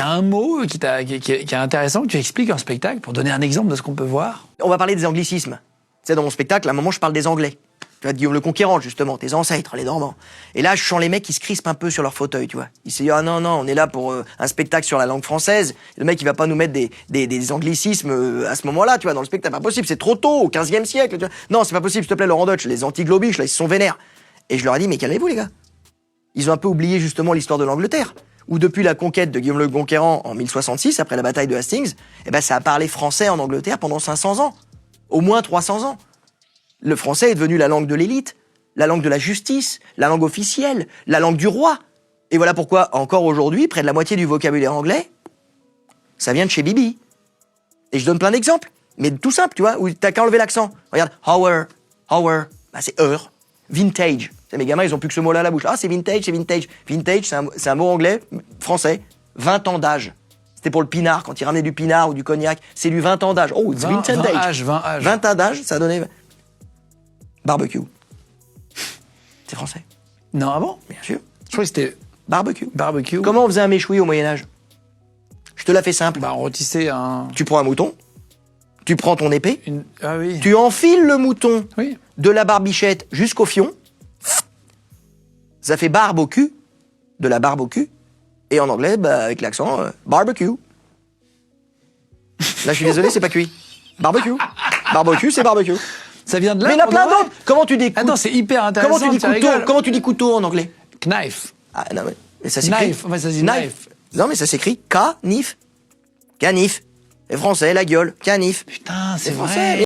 Il y a un mot qui est intéressant, que tu expliques en spectacle, pour donner un exemple de ce qu'on peut voir. On va parler des anglicismes. Tu sais, dans mon spectacle, à un moment, je parle des Anglais. Tu vois, de Guillaume le Conquérant, justement, tes ancêtres, les Normands. Et là, je sens les mecs qui se crispent un peu sur leur fauteuil, tu vois. Ils se disent, ah non, on est là pour un spectacle sur la langue française. Le mec, il va pas nous mettre des anglicismes à ce moment-là, tu vois, dans le spectacle. Pas possible, c'est trop tôt, au 15e siècle. Tu vois. Non, c'est pas possible, s'il te plaît, Laurent Deutsch, les anti-globiches, là, ils se sont vénères. Et je leur ai dit, mais calmez-vous, les gars. Ils ont un peu oublié, justement, l'histoire de l'Angleterre, où depuis la conquête de Guillaume le Conquérant en 1066, après la bataille de Hastings, eh ben, ça a parlé français en Angleterre pendant 500 ans. Au moins 300 ans. Le français est devenu la langue de l'élite, la langue de la justice, la langue officielle, la langue du roi. Et voilà pourquoi, encore aujourd'hui, près de la moitié du vocabulaire anglais, ça vient de chez Bibi. Et je donne plein d'exemples, mais tout simple, tu vois, où t'as qu'à enlever l'accent. Regarde, hour, bah c'est heure. Vintage. Mes gamins, ils ont plus que ce mot-là à la bouche. Ah, c'est vintage, c'est vintage. Vintage, c'est un mot anglais, français, 20 ans d'âge. C'était pour le pinard, quand ils ramenaient du pinard ou du cognac. C'est du 20 ans d'âge. Oh, it's vintage. 20 ans d'âge, ça donnait... Barbecue. C'est français. Non, ah bon? Bien sûr. Je crois que c'était... Barbecue. Comment on faisait un méchoui au Moyen-Âge? Je te la fais simple. Bah, on rôtissait un... Tu prends un mouton, tu prends ton épée, Ah oui. tu enfiles le mouton Oui. de la barbichette jusqu'au fion. Ça fait barbecue, de la barbecue. Et en anglais, bah, avec l'accent, barbecue. Là, je suis désolé, c'est pas cuit. Barbecue. Barbecue, c'est barbecue. Ça vient de là? Mais il y en a plein d'autres. Comment tu dis Ah non, c'est hyper intéressant. Comment tu dis couteau en anglais? Knife. Ah non, mais ça s'écrit. Knife. Ouais, ça se dit knife. Non, mais ça s'écrit canif. Canif. Et français, la gueule. Canif. Putain, c'est français. vrai.